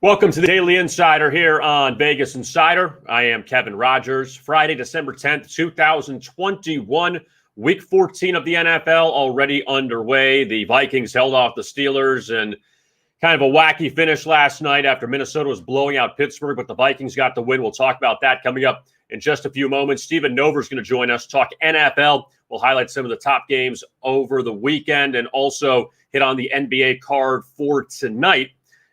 Welcome to the Daily Insider here on Vegas Insider. I am Kevin Rogers. Friday, December 10th, 2021, Week 14 of the NFL already underway. The Vikings held off the Steelers and kind of a wacky finish last night after Minnesota was blowing out Pittsburgh, but the Vikings got the win. We'll talk about that coming up in just a few moments. Stephen Nover is going to join us, talk NFL. We'll highlight some of the top games over the weekend and also hit on the NBA card for tonight.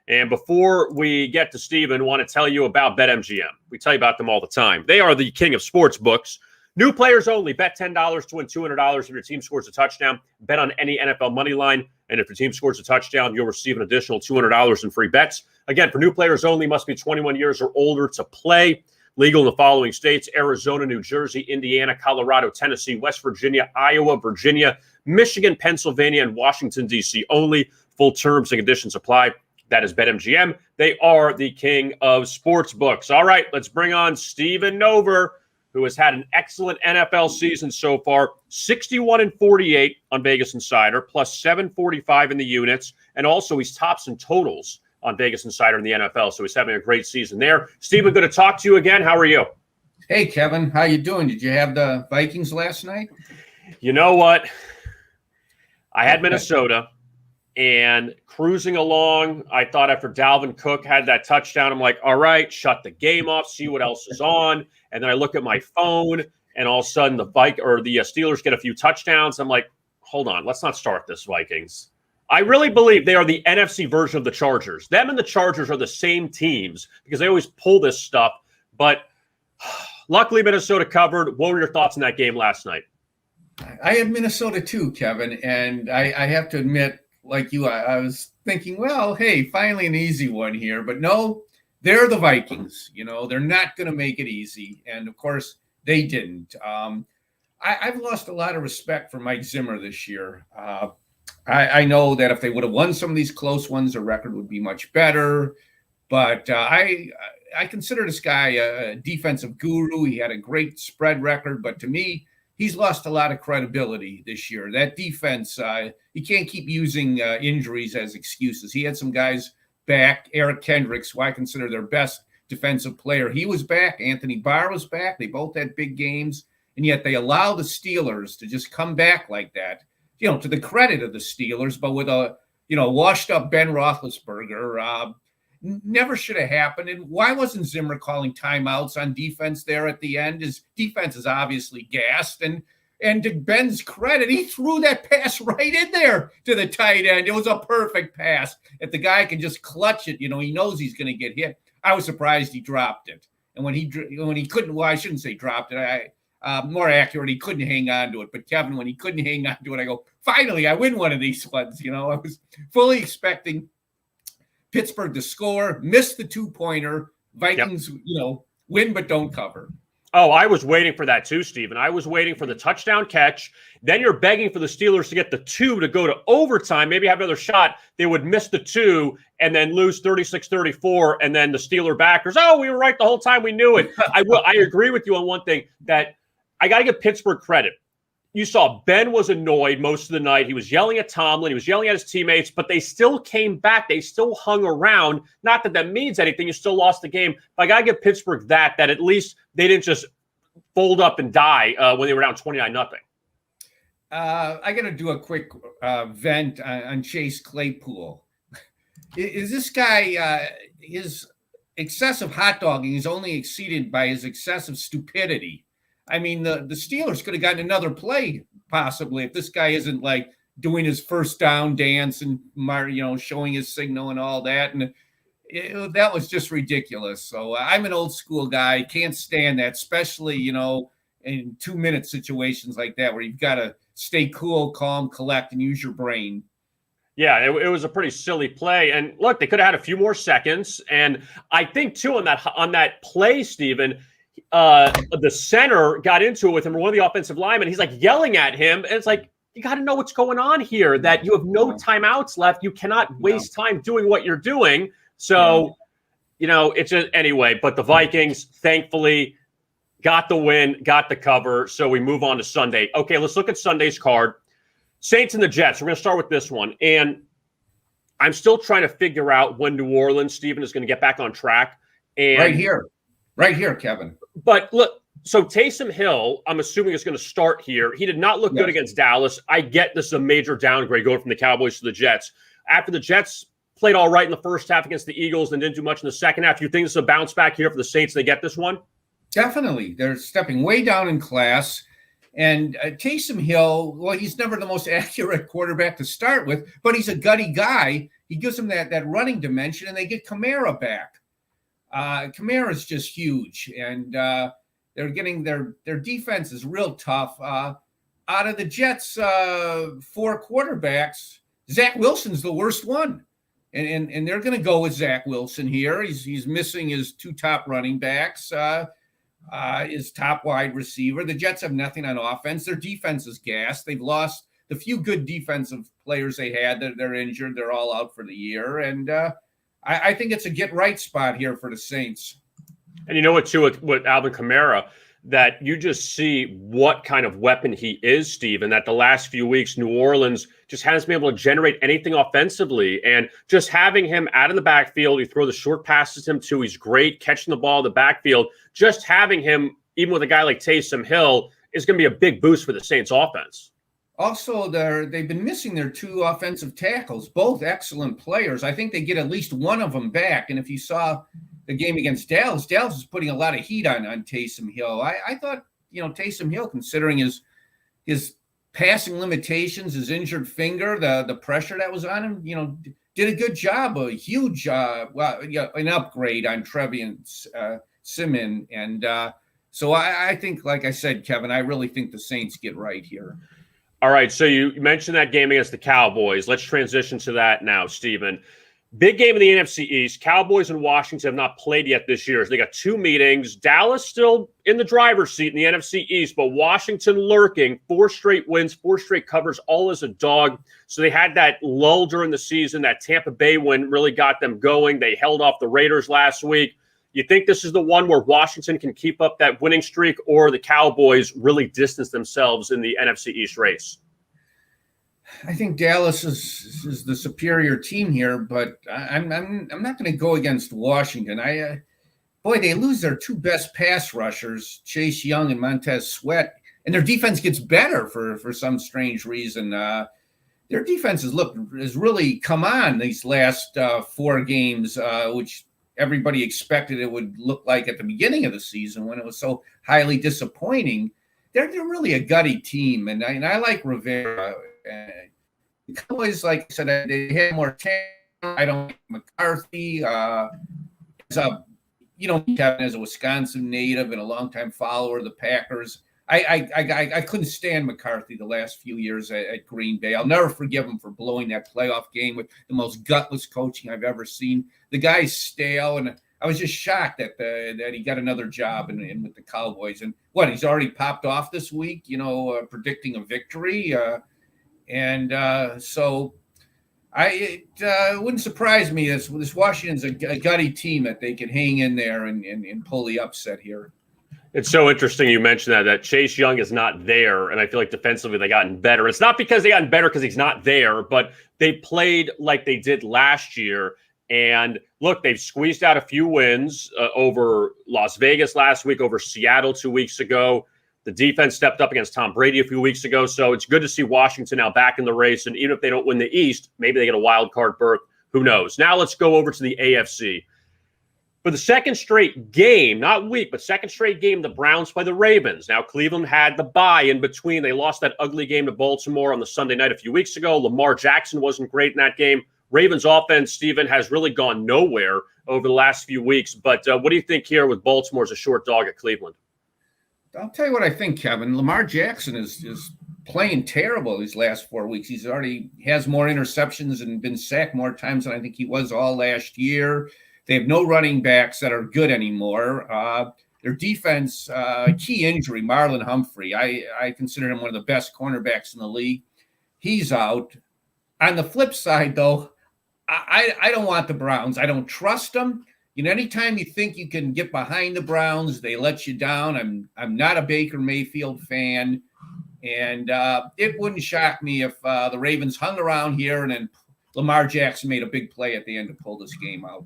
And before we get to Stephen, I want to tell you about BetMGM. We tell you about them all the time. They are the king of sports books. New players only. Bet $10 to win $200 if your team scores a touchdown. Bet on any NFL money line. And if your team scores a touchdown, you'll receive an additional $200 in free bets. Again, for new players only, must be 21 years or older to play. Legal in the following states: Arizona, New Jersey, Indiana, Colorado, Tennessee, West Virginia, Iowa, Virginia, Michigan, Pennsylvania, and Washington, D.C. only. Full terms and conditions apply. That is BetMGM. They are the king of sports books. All right, let's bring on Stephen Nover, who has had an excellent NFL season so far. 61-48 on Vegas Insider, plus 745 in the units. And also he's tops in totals on Vegas Insider in the NFL. So he's having a great season there. Stephen, good to talk to you again. How are you? Hey, Kevin. How you doing? Did you have the Vikings last night? You know what? I had Minnesota. And cruising along, I thought after Dalvin Cook had that touchdown, I'm like, all right, shut the game off, see what else is on. And then I look at my phone, and all of a sudden the Steelers get a few touchdowns. I'm like, hold on, let's not start this, Vikings. I really believe they are the NFC version of the Chargers. Them and the Chargers are the same teams because they always pull this stuff. But luckily, Minnesota covered. What were your thoughts on that game last night? I had Minnesota too, Kevin, and I have to admit, like you, I was thinking, well, hey, finally an easy one here. But no, they're the Vikings. You know, they're not going to make it easy. And, of course, they didn't. I've lost a lot of respect for Mike Zimmer this year. I know that if they would have won some of these close ones, their record would be much better. But I consider this guy a defensive guru. He had a great spread record. But to me, he's lost a lot of credibility this year. That defense, you can't keep using injuries as excuses. He had some guys back. Eric Kendricks, who I consider their best defensive player, he was back. Anthony Barr was back. They both had big games, and yet they allow the Steelers to just come back like that, you know, to the credit of the Steelers, but with a, you know, washed-up Ben Roethlisberger. Never should have happened. And why wasn't Zimmer calling timeouts on defense there at the end? His defense is obviously gassed. And to Ben's credit, he threw that pass right in there to the tight end. It was a perfect pass. If the guy can just clutch it, you know, he knows he's going to get hit. I was surprised he dropped it. And when he couldn't, well, I shouldn't say dropped it. More accurate, he couldn't hang on to it. But Kevin, when he couldn't hang on to it, I go, finally, I win one of these ones. You know, I was fully expecting Pittsburgh to score, miss the two-pointer. Vikings, yep, you know, win but don't cover. Oh, I was waiting for that too, Stephen. I was waiting for the touchdown catch. Then you're begging for the Steelers to get the 2 to go to overtime, maybe have another shot. They would miss the 2 and then lose 36-34, and then the Steeler backers, oh, we were right the whole time. We knew it. I agree with you on one thing, that I got to give Pittsburgh credit. You saw Ben was annoyed most of the night. He was yelling at Tomlin. He was yelling at his teammates, but they still came back. They still hung around. Not that that means anything. You still lost the game. But I got to give Pittsburgh that at least they didn't just fold up and die when they were down 29-0. I got to do a quick vent on Chase Claypool. Is this guy, his excessive hot dogging is only exceeded by his excessive stupidity. I mean, the Steelers could have gotten another play possibly if this guy isn't like doing his first down dance and, you know, showing his signal and all that. And that was just ridiculous. So I'm an old school guy. Can't stand that, especially, you know, in 2-minute situations like that where you've got to stay cool, calm, collect, and use your brain. Yeah, it was a pretty silly play. And look, they could have had a few more seconds. And I think, too, on that play, Stephen, the center got into it with him, or one of the offensive linemen. He's like yelling at him. And it's like, you got to know what's going on here, that you have no timeouts left. You cannot waste time doing what you're doing. So, you know, it's just anyway. But the Vikings, thankfully, got the win, got the cover. So we move on to Sunday. Okay, let's look at Sunday's card. Saints and the Jets. We're going to start with this one. And I'm still trying to figure out when New Orleans, Stephen, is going to get back on track. And right here, Kevin. But look, so Taysom Hill, I'm assuming, is going to start here. He did not look good against Dallas. I get this is a major downgrade going from the Cowboys to the Jets. After the Jets played all right in the first half against the Eagles and didn't do much in the second half, you think this is a bounce back here for the Saints? They get this one? Definitely. They're stepping way down in class. And Taysom Hill, well, he's never the most accurate quarterback to start with, but he's a gutty guy. He gives them that running dimension, and they get Kamara back. Kamara's just huge, and they're getting their defense is real tough. Out of the Jets' 4 quarterbacks, Zach Wilson's the worst one. And they're going to go with Zach Wilson here. He's missing his 2 top running backs, his top wide receiver. The Jets have nothing on offense. Their defense is gassed. They've lost the few good defensive players they had. They're injured. They're all out for the year. And I think it's a get-right spot here for the Saints. And you know what, too, with Alvin Kamara, that you just see what kind of weapon he is, Steve, and that the last few weeks, New Orleans just hasn't been able to generate anything offensively. And just having him out of the backfield, you throw the short passes to him, too. He's great catching the ball in the backfield. Just having him, even with a guy like Taysom Hill, is going to be a big boost for the Saints offense. Also, they've been missing their 2 offensive tackles, both excellent players. I think they get at least one of them back. And if you saw the game against Dallas is putting a lot of heat on Taysom Hill. I thought, Taysom Hill, considering his passing limitations, his injured finger, the pressure that was on him, did a good job, a huge an upgrade on Trevian Simmons. And so I think, like I said, Kevin, I really think the Saints get right here. All right, so you mentioned that game against the Cowboys. Let's transition to that now, Stephen. Big game in the NFC East. Cowboys and Washington have not played yet this year. So they got 2 meetings. Dallas still in the driver's seat in the NFC East, but Washington lurking. 4 straight wins, 4 straight covers, all as a dog. So they had that lull during the season. That Tampa Bay win really got them going. They held off the Raiders last week. You think this is the one where Washington can keep up that winning streak, or the Cowboys really distance themselves in the NFC East race? I think Dallas is the superior team here, but I'm not going to go against Washington. They lose their 2 best pass rushers, Chase Young and Montez Sweat, and their defense gets better for some strange reason. Their defense has really come on these last 4 games, which everybody expected it would look like at the beginning of the season when it was so highly disappointing. They're really a gutty team, and I like Rivera. The Cowboys, like I said, they had more talent. I don't like McCarthy. Kevin, as a Wisconsin native and a longtime follower of the Packers, I couldn't stand McCarthy the last few years at Green Bay. I'll never forgive him for blowing that playoff game with the most gutless coaching I've ever seen. The guy's stale, and I was just shocked that he got another job in with the Cowboys. And he's already popped off this week, predicting a victory. So it wouldn't surprise me this Washington's a gutty team that they can hang in there and pull the upset here. It's so interesting you mentioned that Chase Young is not there, and I feel like defensively they've gotten better. It's not because they gotten better because he's not there, but they played like they did last year. And look, they've squeezed out a few wins over Las Vegas last week, over Seattle 2 weeks ago. The defense stepped up against Tom Brady a few weeks ago. So it's good to see Washington now back in the race. And even if they don't win the East, maybe they get a wild card berth. Who knows? Now let's go over to the AFC. For the second straight game, not week, but second straight game, the Browns play the Ravens. Now, Cleveland had the bye in between. They lost that ugly game to Baltimore on the Sunday night a few weeks ago. Lamar Jackson wasn't great in that game. Ravens offense, Stephen, has really gone nowhere over the last few weeks. But what do you think here with Baltimore as a short dog at Cleveland? I'll tell you what I think, Kevin. Lamar Jackson is playing terrible these last 4 weeks. He's already has more interceptions and been sacked more times than I think he was all last year. They have no running backs that are good anymore. Their defense, key injury, Marlon Humphrey. I consider him one of the best cornerbacks in the league. He's out. On the flip side, though, I don't want the Browns. I don't trust them. Anytime you think you can get behind the Browns, they let you down. I'm not a Baker Mayfield fan, and it wouldn't shock me if the Ravens hung around here and then Lamar Jackson made a big play at the end to pull this game out.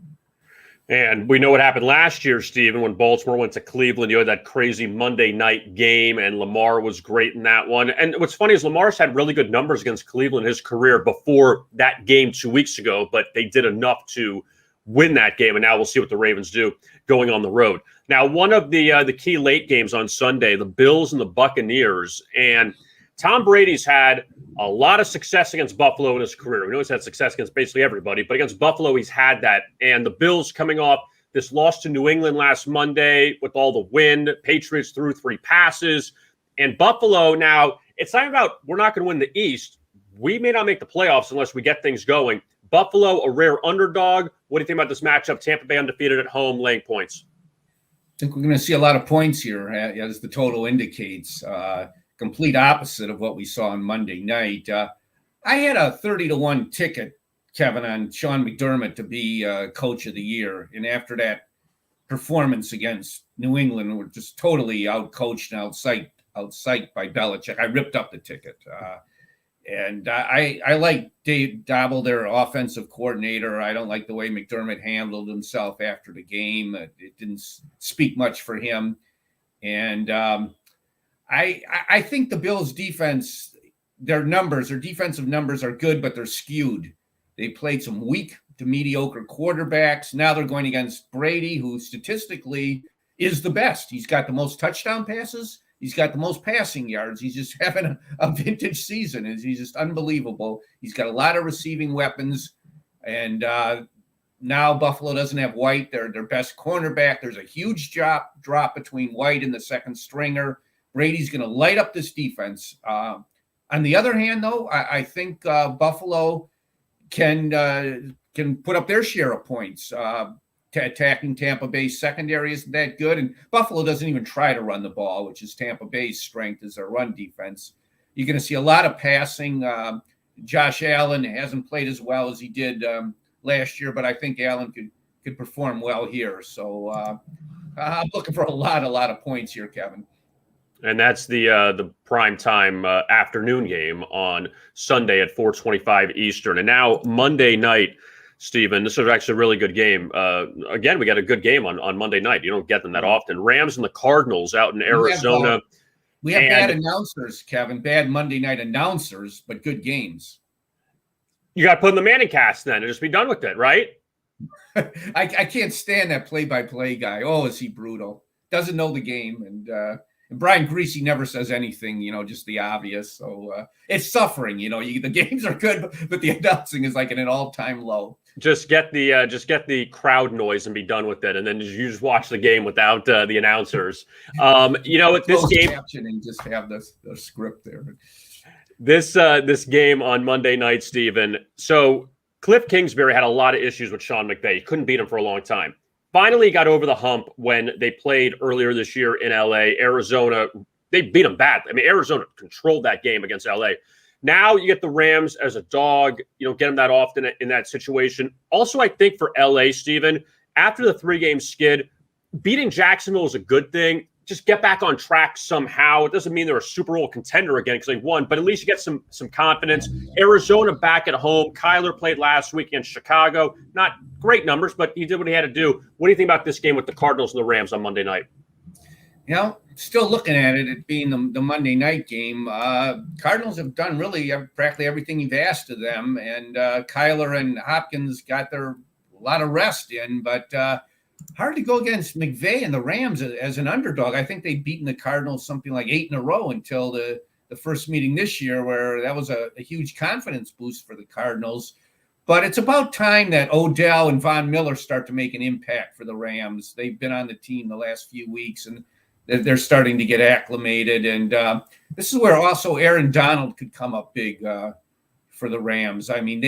And we know what happened last year, Stephen, when Baltimore went to Cleveland. You had that crazy Monday night game, and Lamar was great in that one. And what's funny is Lamar's had really good numbers against Cleveland in his career before that game 2 weeks ago, but they did enough to win that game. And now we'll see what the Ravens do going on the road. Now, one of the key late games on Sunday, the Bills and the Buccaneers. And Tom Brady's had a lot of success against Buffalo in his career. We know he's had success against basically everybody, but against Buffalo, he's had that. And the Bills coming off this loss to New England last Monday with all the wind. Patriots threw 3 passes. And Buffalo now, it's not about we're not going to win the East. We may not make the playoffs unless we get things going. Buffalo, a rare underdog. What do you think about this matchup? Tampa Bay undefeated at home, laying points. I think we're going to see a lot of points here, as the total indicates. Complete opposite of what we saw on Monday night. I had a 30-1 ticket, Kevin, on Sean McDermott to be coach of the year. And after that performance against New England, we're just totally outcoached and outsight by Belichick. I ripped up the ticket. And I like Dave Dobble, their offensive coordinator. I don't like the way McDermott handled himself after the game. It didn't speak much for him. And I think the Bills' defense, their defensive numbers are good, but they're skewed. They played some weak to mediocre quarterbacks. Now they're going against Brady, who statistically is the best. He's got the most touchdown passes. He's got the most passing yards. He's just having a vintage season. He's just unbelievable. He's got a lot of receiving weapons. And now Buffalo doesn't have White, their best cornerback. There's a huge drop between White and the second stringer. Brady's going to light up this defense. On the other hand, though, I think Buffalo can put up their share of points. Attacking Tampa Bay's secondary isn't that good, and Buffalo doesn't even try to run the ball, which is Tampa Bay's strength, is their run defense. You're going to see a lot of passing. Josh Allen hasn't played as well as he did last year, but I think Allen could perform well here. So I'm looking for a lot of points here, Kevin. And that's the prime time afternoon game on Sunday at 4:25 Eastern. And now Monday night, Stephen, this was actually a really good game. Again, we got a good game on Monday night. You don't get them that often. Rams and the Cardinals out in Arizona. We have bad announcers, Kevin. Bad Monday night announcers, but good games. You got to put in the Manning cast then and just be done with it, right? I can't stand that play-by-play guy. Oh, is he brutal? Doesn't know the game. And Brian Greasy never says anything, just the obvious. So it's suffering, the games are good, but the announcing is like at an all-time low. Just get the crowd noise and be done with it, and then you just watch the game without the announcers. This game captioning, just have the script there. This game on Monday night, Stephen. So Cliff Kingsbury had a lot of issues with Sean McVay. He couldn't beat him for a long time. Finally got over the hump when they played earlier this year in LA. Arizona, they beat them badly. I mean, Arizona controlled that game against LA. Now you get the Rams as a dog. You don't get them that often in that situation. Also, I think for LA, Stephen, after the 3-game skid, beating Jacksonville is a good thing. Just get back on track somehow. It doesn't mean they're a Super Bowl contender again because they won, but at least you get some confidence. Arizona back at home. Kyler played last week against Chicago. Not great numbers, but he did what he had to do. What do you think about this game with the Cardinals and the Rams on Monday night? Still looking at it being the Monday night game. Cardinals have done really practically everything you've asked of them, and Kyler and Hopkins got a lot of rest in, but hard to go against McVay and the Rams as an underdog. I think they'd beaten the Cardinals something like 8 in a row until the first meeting this year, where that was a huge confidence boost for the Cardinals. But it's about time that Odell and Von Miller start to make an impact for the Rams. They've been on the team the last few weeks, and they're starting to get acclimated. And this is where also Aaron Donald could come up big for the Rams. I mean,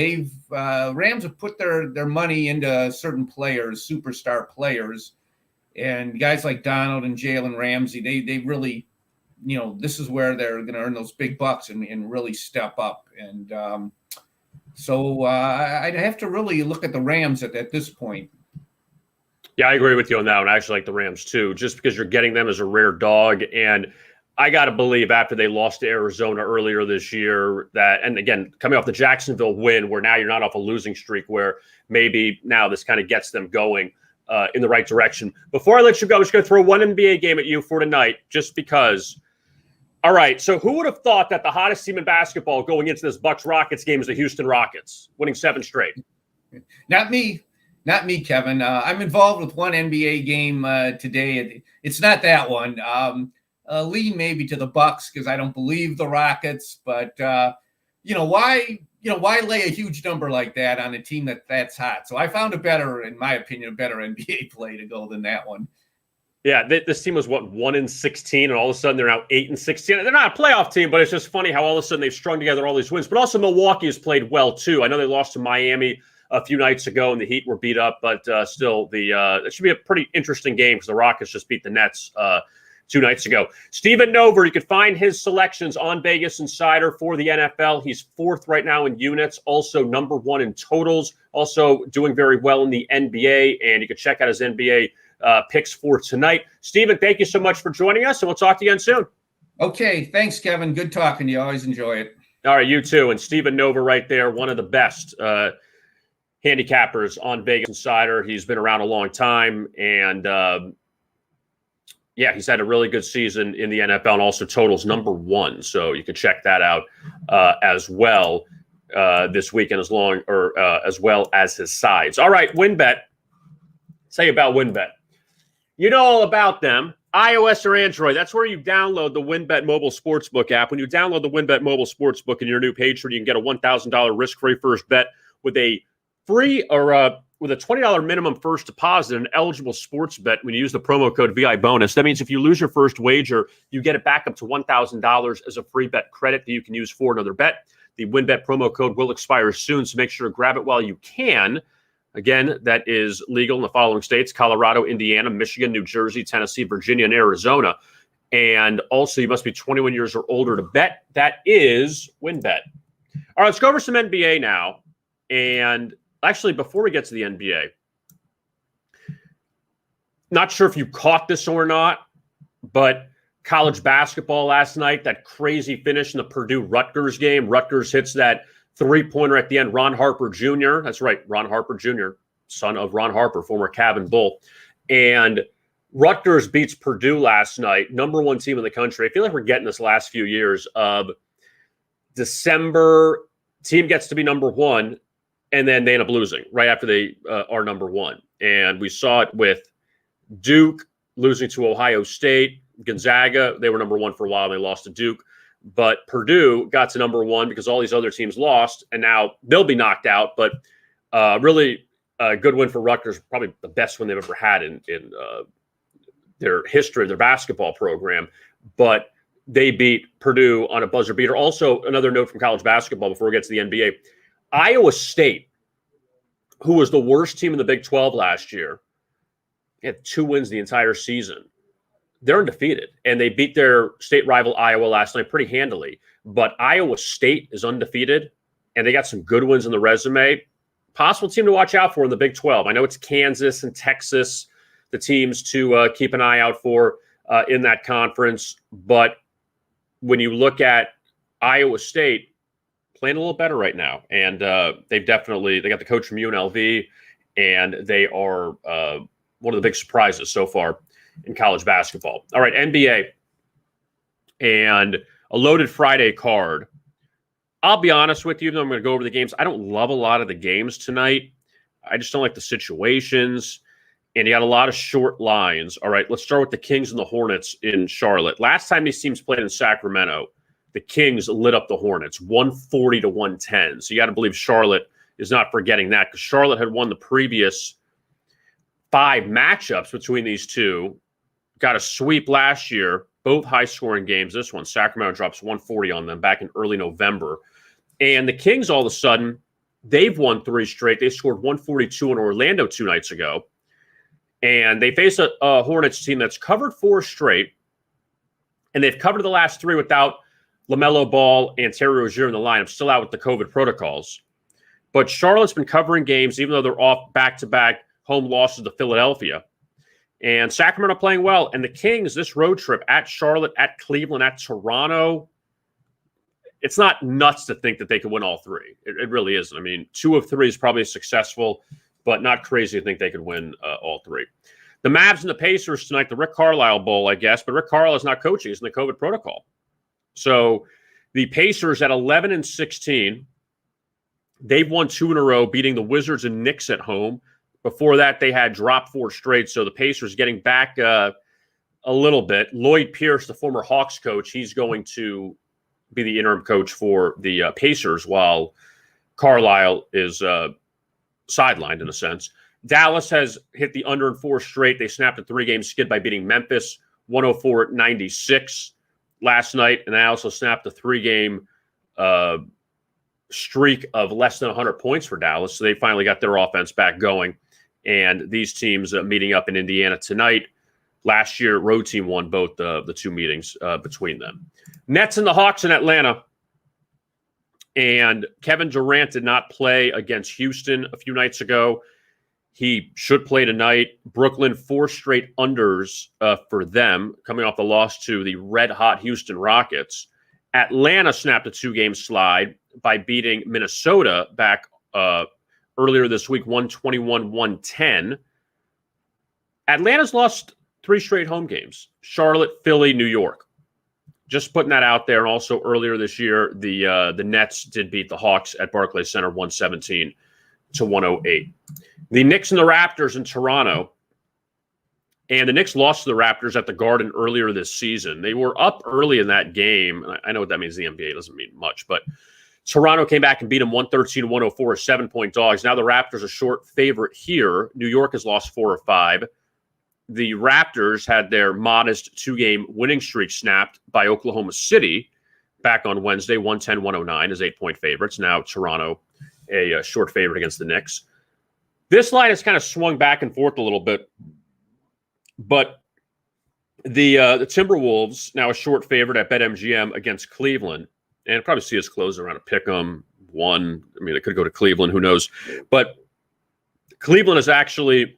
Rams have put their money into certain players, superstar players, and guys like Donald and Jalen Ramsey. They really, this is where they're going to earn those big bucks and really step up. And so I'd have to really look at the Rams at this point. Yeah, I agree with you on that one. I actually like the Rams too, just because you're getting them as a rare dog. And I got to believe after they lost to Arizona earlier this year that, and again, coming off the Jacksonville win, where now you're not off a losing streak, where maybe now this kind of gets them going in the right direction. Before I let you go, I'm just going to throw one NBA game at you for tonight, just because. All right, so who would have thought that the hottest team in basketball going into this Bucks-Rockets game is the Houston Rockets, winning 7 straight? Not me, Kevin. I'm involved with one NBA game today. It's not that one. Lean maybe to the Bucks because I don't believe the Rockets, but why lay a huge number like that on a team that's hot? So I found in my opinion, a better NBA play to go than that one. Yeah, this team was 1-16, and all of a sudden they're now 8-16. They're not a playoff team, but it's just funny how all of a sudden they've strung together all these wins. But also Milwaukee has played well too. I know they lost to Miami a few nights ago, and the Heat were beat up, but still, it should be a pretty interesting game because the Rockets just beat the Nets 2 nights ago. Stephen Nover, you can find his selections on Vegas Insider for the NFL. He's 4th right now in units, also number 1 in totals, also doing very well in the NBA, and you can check out his NBA picks for tonight. Stephen, thank you so much for joining us, and we'll talk to you again soon. Okay, thanks, Kevin. Good talking to you. Always enjoy it. All right, you too. And Stephen Nover right there, one of the best handicappers on Vegas Insider. He's been around a long time, and he's had a really good season in the NFL and also totals number 1. So you can check that out as well this weekend, as well as his sides. All right, WynnBET. Say about WynnBET. You know all about them. iOS or Android, that's where you download the WynnBET mobile sportsbook app. When you download the WynnBET mobile sportsbook in your new patron, you can get a $1,000 risk-free first bet with a free or with a $20 minimum first deposit and an eligible sports bet when you use the promo code VI bonus. That means if you lose your first wager, you get it back up to $1,000 as a free bet credit that you can use for another bet. The WynnBET promo code will expire soon, so make sure to grab it while you can. Again, that is legal in the following states: Colorado, Indiana, Michigan, New Jersey, Tennessee, Virginia, and Arizona. And also, you must be 21 years or older to bet. That is WynnBET. All right, let's go over some NBA now. And actually, before we get to the NBA, not sure if you caught this or not, but college basketball last night, that crazy finish in the Purdue-Rutgers game. Rutgers hits that 3-pointer at the end. Ron Harper Jr. That's right, Ron Harper Jr., son of Ron Harper, former Cabin Bull. And Rutgers beats Purdue last night, number 1 team in the country. I feel like we're getting this last few years of December, team gets to be number 1, and then they end up losing right after they are number 1. And we saw it with Duke losing to Ohio State. Gonzaga, they were number 1 for a while. They lost to Duke. But Purdue got to number 1 because all these other teams lost, and now they'll be knocked out. But really a good win for Rutgers, probably the best one they've ever had in their history of their basketball program. But they beat Purdue on a buzzer beater. Also, another note from college basketball before we get to the NBA. Iowa State, who was the worst team in the Big 12 last year, had 2 wins the entire season. They're undefeated, and they beat their state rival Iowa last night pretty handily. But Iowa State is undefeated, and they got some good wins in the resume. Possible team to watch out for in the Big 12. I know it's Kansas and Texas, the teams to keep an eye out for in that conference. But when you look at Iowa State, playing a little better right now, and they got the coach from UNLV, and they are one of the big surprises so far in college basketball. All right, NBA, and a loaded Friday card. I'll be honest with you, even though I'm going to go over the games, I don't love a lot of the games tonight. I just don't like the situations, and you got a lot of short lines. All right, let's start with the Kings and the Hornets in Charlotte. Last time these teams played in Sacramento, the Kings lit up the Hornets, 140-110. So you got to believe Charlotte is not forgetting that, because Charlotte had won the previous 5 matchups between these two, got a sweep last year, both high-scoring games. This one, Sacramento drops 140 on them back in early November. And the Kings, all of a sudden, they've won 3 straight. They scored 142 in Orlando 2 nights ago. And they face a Hornets team that's covered 4 straight, and they've covered the last 3 without LaMelo Ball and Terry Rozier in the lineup, still out with the COVID protocols. But Charlotte's been covering games, even though they're off back-to-back home losses to Philadelphia. And Sacramento playing well. And the Kings, this road trip at Charlotte, at Cleveland, at Toronto, it's not nuts to think that they could win all three. It really isn't. I mean, 2 of 3 is probably successful, but not crazy to think they could win all three. The Mavs and the Pacers tonight, the Rick Carlisle Bowl, I guess, but Rick Carlisle is not coaching. He's in the COVID protocol. So the Pacers at 11-16, they've won 2 in a row, beating the Wizards and Knicks at home. Before that, they had dropped 4 straight, so the Pacers getting back a little bit. Lloyd Pierce, the former Hawks coach, he's going to be the interim coach for the Pacers while Carlisle is sidelined in a sense. Dallas has hit the under in 4 straight. They snapped a 3-game skid by beating Memphis 104-96 last night, and they also snapped a 3-game streak of less than 100 points for Dallas. So they finally got their offense back going. And these teams meeting up in Indiana tonight. Last year, road team won both the 2 meetings between them. Nets and the Hawks in Atlanta. And Kevin Durant did not play against Houston a few nights ago. He should play tonight. Brooklyn, 4 straight unders for them, coming off the loss to the red-hot Houston Rockets. Atlanta snapped a 2-game slide by beating Minnesota back earlier this week, 121-110. Atlanta's lost 3 straight home games. Charlotte, Philly, New York. Just putting that out there. And also earlier this year, the Nets did beat the Hawks at Barclays Center 117-108. The Knicks and the Raptors in Toronto. And the Knicks lost to the Raptors at the Garden earlier this season. They were up early in that game. I know what that means in the NBA. It doesn't mean much. But Toronto came back and beat them 113-104, 7-point dogs. Now the Raptors are short favorite here. New York has lost 4 of 5. The Raptors had their modest 2-game winning streak snapped by Oklahoma City back on Wednesday, 110-109 as 8-point favorites. Now Toronto a short favorite against the Knicks. This line has kind of swung back and forth a little bit, but the Timberwolves now a short favorite at BetMGM against Cleveland, and probably see us close around a pick'em 1. I mean, it could go to Cleveland, who knows? But Cleveland has actually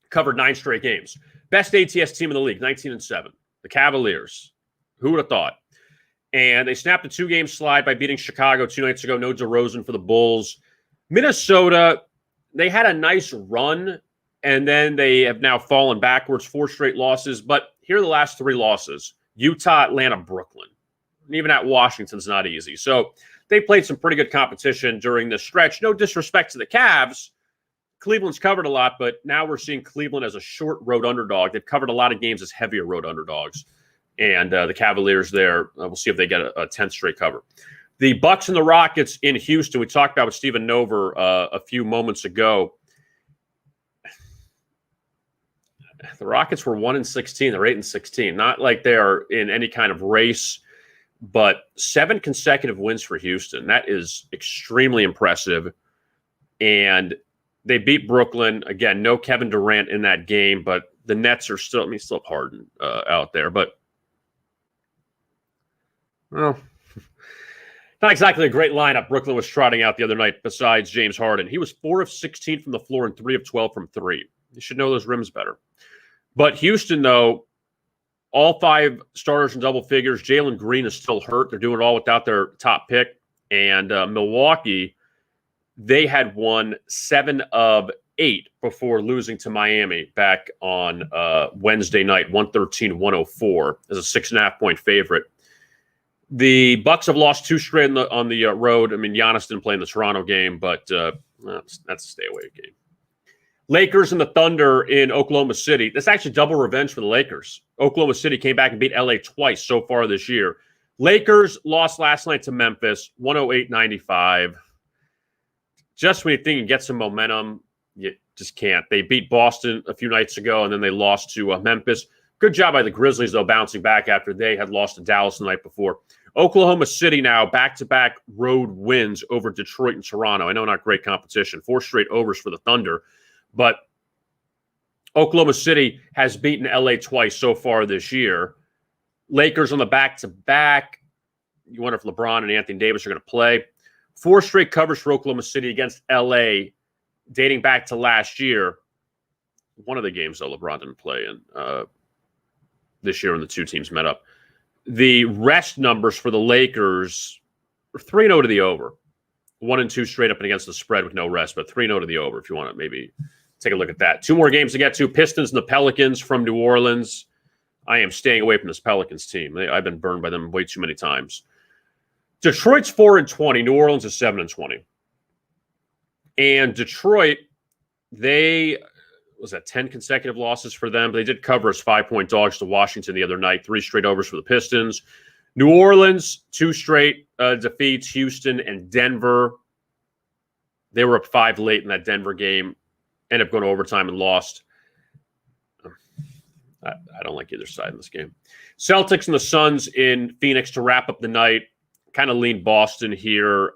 covered 9 straight games. Best ATS team in the league, 19-7. The Cavaliers. Who would have thought? And they snapped a 2-game slide by beating Chicago 2 nights ago. No DeRozan for the Bulls. Minnesota, they had a nice run, and then they have now fallen backwards, 4 straight losses. But here are the last 3 losses. Utah, Atlanta, Brooklyn. And even at Washington's not easy. So they played some pretty good competition during this stretch. No disrespect to the Cavs. Cleveland's covered a lot, but now we're seeing Cleveland as a short road underdog. They've covered a lot of games as heavier road underdogs. And the Cavaliers there, we'll see if they get a 10th straight cover. The Bucks and the Rockets in Houston, we talked about with Stephen Nover a few moments ago. The Rockets were 1-16. They're 8-16. Not like they are in any kind of race, but 7 consecutive wins for Houston. That is extremely impressive. And they beat Brooklyn. Again, no Kevin Durant in that game, but the Nets are still, still Harden out there. But, well, not exactly a great lineup Brooklyn was trotting out the other night besides James Harden. He was 4 of 16 from the floor and 3 of 12 from 3. You should know those rims better. But Houston, though, all 5 starters in double figures. Jalen Green is still hurt. They're doing it all without their top pick. And Milwaukee, they had won 7 of 8 before losing to Miami back on Wednesday night, 113-104 as a 6.5-point favorite. The Bucks have lost 2 straight on the road. I mean, Giannis didn't play in the Toronto game, but that's a stay-away game. Lakers and the Thunder in Oklahoma City. That's actually double revenge for the Lakers. Oklahoma City came back and beat LA twice so far this year. Lakers lost last night to Memphis, 108-95. Just when you think you get some momentum, you just can't. They beat Boston a few nights ago, and then they lost to Memphis. Good job by the Grizzlies, though, bouncing back after they had lost to Dallas the night before. Oklahoma City now back-to-back road wins over Detroit and Toronto. I know not great competition. 4 straight overs for the Thunder. But Oklahoma City has beaten LA twice so far this year. Lakers on the back-to-back. You wonder if LeBron and Anthony Davis are going to play. 4 straight covers for Oklahoma City against LA dating back to last year. one of the games that LeBron didn't play in this year when the two teams met up. The rest numbers for the Lakers are 3-0 to the over. 1-2 straight up and against the spread with no rest, but 3-0 to the over if you want to maybe take a look at that. Two more games to get to. Pistons and the Pelicans from New Orleans. I am staying away from this Pelicans team. I've been burned by them way too many times. Detroit's 4-20. New Orleans is 7-20. And Detroit, was that 10 consecutive losses for them? But they did cover as 5-point dogs to Washington the other night. 3 straight overs for the Pistons. New Orleans, 2 straight defeats. Houston and Denver. They were up 5 late in that Denver game. Ended up going to overtime and lost. I don't like either side in this game. Celtics and the Suns in Phoenix to wrap up the night. Kind of lean Boston here.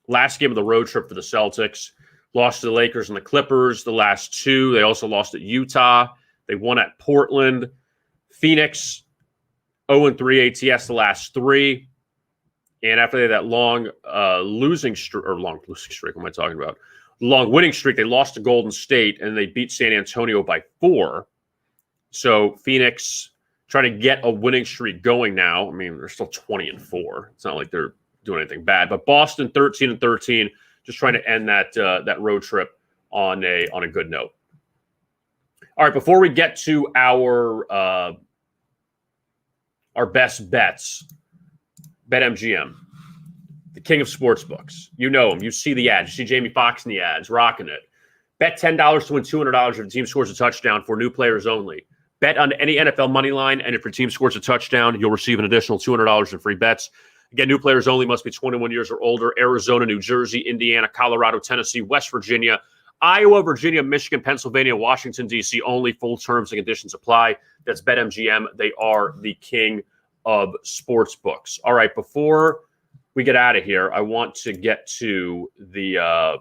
Last game of the road trip for the Celtics. Lost to the Lakers and the Clippers the last 2. They also lost at Utah. They won at Portland. Phoenix, 0-3 ATS the last 3. And after they had that long losing streak, what am I talking about? Long winning streak, they lost to Golden State, and they beat San Antonio by 4. So Phoenix trying to get a winning streak going now. I mean, they're still 20-4. It's not like they're doing anything bad. But Boston 13-13, just trying to end that road trip on a good note. All right, before we get to our best bets, BetMGM, the king of sportsbooks. You know him. You see the ads. You see Jamie Foxx in the ads, rocking it. Bet $10 to win $200 if the team scores a touchdown for new players only. Bet on any NFL money line, and if your team scores a touchdown, you'll receive an additional $200 in free bets. Again, new players only, must be 21 years or older. Arizona, New Jersey, Indiana, Colorado, Tennessee, West Virginia, Iowa, Virginia, Michigan, Pennsylvania, Washington, D.C. only. Full terms and conditions apply. That's BetMGM. They are the king of sports books. All right, before we get out of here, I want to get to the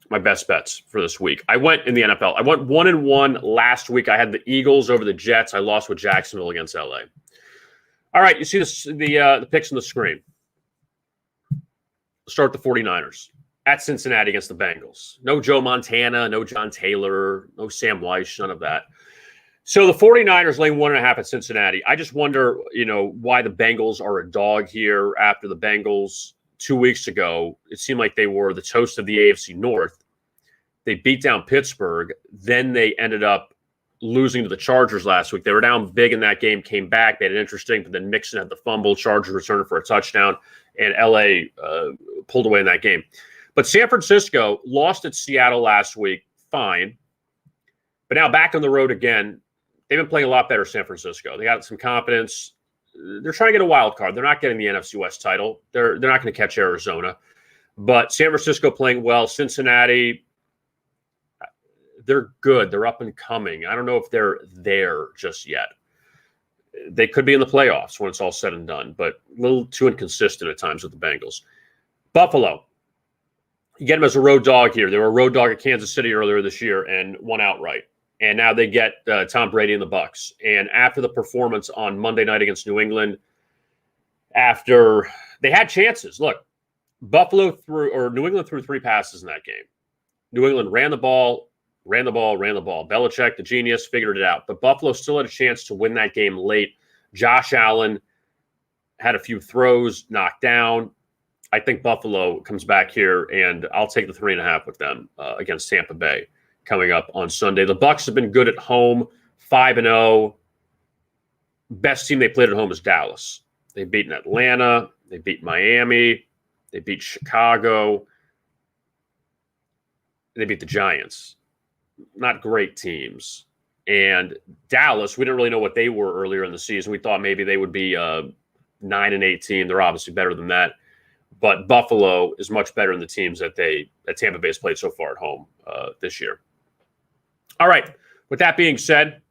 my best bets for this week. I went in the NFL. I went 1-1 last week. I had the Eagles over the Jets. I lost with Jacksonville against LA. All right, you see the picks on the screen. Start the 49ers at Cincinnati against the Bengals. No Joe Montana, no John Taylor, no Sam Weiss, none of that. So the 49ers laying 1.5 at Cincinnati. I just wonder, why the Bengals are a dog here after the Bengals 2 weeks ago. It seemed like they were the toast of the AFC North. They beat down Pittsburgh. Then they ended up losing to the Chargers last week. They were down big in that game, came back, made it interesting, but then Mixon had the fumble, Chargers returned for a touchdown, and LA pulled away in that game. But San Francisco lost at Seattle last week, fine. But now back on the road again. They've been playing a lot better, San Francisco. They got some confidence. They're trying to get a wild card. They're not getting the NFC West title. They're not going to catch Arizona. But San Francisco playing well. Cincinnati, they're good. They're up and coming. I don't know if they're there just yet. They could be in the playoffs when it's all said and done, but a little too inconsistent at times with the Bengals. Buffalo, you get them as a road dog here. They were a road dog at Kansas City earlier this year and won outright. And now they get Tom Brady and the Bucs. And after the performance on Monday night against New England, after they had chances. Look, New England threw 3 passes in that game. New England ran the ball. Belichick, the genius, figured it out. But Buffalo still had a chance to win that game late. Josh Allen had a few throws knocked down. I think Buffalo comes back here, and I'll take the 3.5 with them against Tampa Bay coming up on Sunday. The Bucs have been good at home, 5-0. Best team they played at home is Dallas. They've beaten Atlanta. They beat Miami. They beat Chicago. They beat the Giants. Not great teams. And Dallas, we didn't really know what they were earlier in the season. We thought maybe they would be a 9-8 team. They're obviously better than that. But Buffalo is much better than the teams that Tampa Bay has played so far at home this year. All right. With that being said,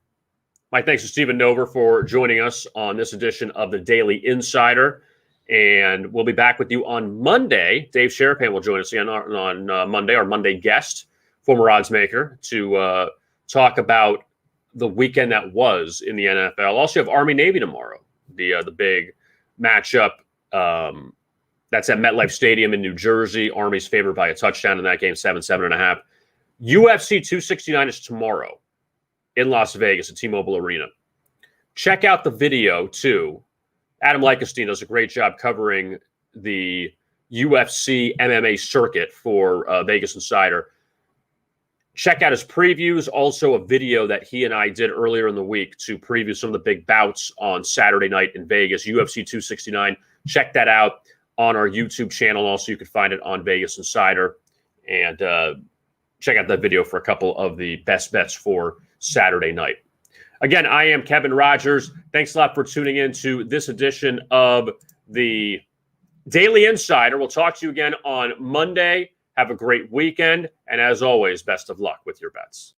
my thanks to Stephen Nover for joining us on this edition of the Daily Insider. And we'll be back with you on Monday. Dave Sherapan will join us again on Monday, our Monday guest, former odds maker, to talk about the weekend that was in the NFL. Also have Army-Navy tomorrow, the big matchup. That's at MetLife Stadium in New Jersey. Army's favored by a touchdown in that game, 7.5. UFC 269 is tomorrow in Las Vegas at T-Mobile Arena. Check out the video, too. Adam Leichenstein does a great job covering the UFC MMA circuit for Vegas Insider. Check out his previews, also a video that he and I did earlier in the week to preview some of the big bouts on Saturday night in Vegas, UFC 269. Check that out on our YouTube channel. Also, you can find it on Vegas Insider. And check out that video for a couple of the best bets for Saturday night. Again, I am Kevin Rogers. Thanks a lot for tuning in to this edition of the Daily Insider. We'll talk to you again on Monday. Have a great weekend. And as always, best of luck with your bets.